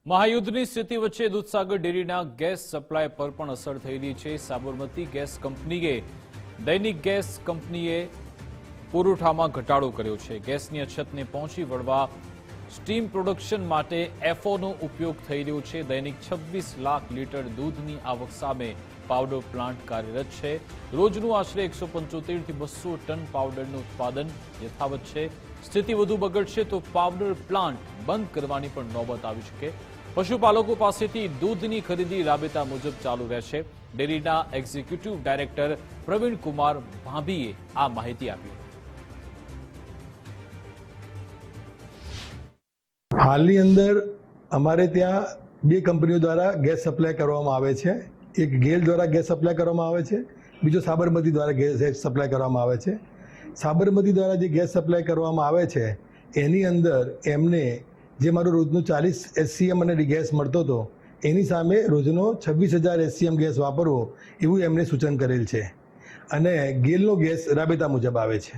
મહાયુદ્ધની સ્થિતિ વચ્ચે દૂધસાગર ડેરીના ગેસ સપ્લાય પર પણ અસર થઈ રહી છે। સાબરમતી ગેસ કંપનીએ દૈનિક ગેસ કંપનીએ પુરવઠામાં ઘટાડો કર્યો છે। ગેસની અછતને પહોંચી વળવા સ્ટીમ પ્રોડક્શન માટે એફઓનો ઉપયોગ થઈ રહ્યો છે। દૈનિક 26 લાખ લીટર દૂધની આવક સામે પાવડર પ્લાન્ટ કાર્યરત છે। રોજનું આશરે 175 થી 200 ટન પાવડરનું ઉત્પાદન યથાવત છે। સ્થિતિ વધુ બગડશે તો પાવડર પ્લાન્ટ બંધ કરવાની પણ નોબત આવી શકે। પશુપાલકો પાસેથી દૂધની ખરીદી રાબેતા મુજબ ચાલુ રહેશે। ડેરીના એક્ઝિક્યુટિવ ડાયરેક્ટર પ્રવીણ કુમાર ભાભીએ આ માહિતી આપી। હાલની અંદર અમારે ત્યાં બે કંપનીઓ દ્વારા ગેસ સપ્લાય કરવામાં આવે છે। એક ગેલ દ્વારા ગેસ સપ્લાય કરવામાં આવે છે, બીજો સાબરમતી દ્વારા ગેસ સપ્લાય કરવામાં આવે છે। સાબરમતી દ્વારા જે ગેસ સપ્લાય કરવામાં આવે છે એની અંદર એમને જે મારું રોજનું 40 SCM અને ગેસ મળતો હતો એની સામે રોજનો 26,000 SCM ગેસ વાપરવો એવું એમને સૂચન કરેલ છે અને ગેલનો ગેસ રાબેતા મુજબ આવે છે।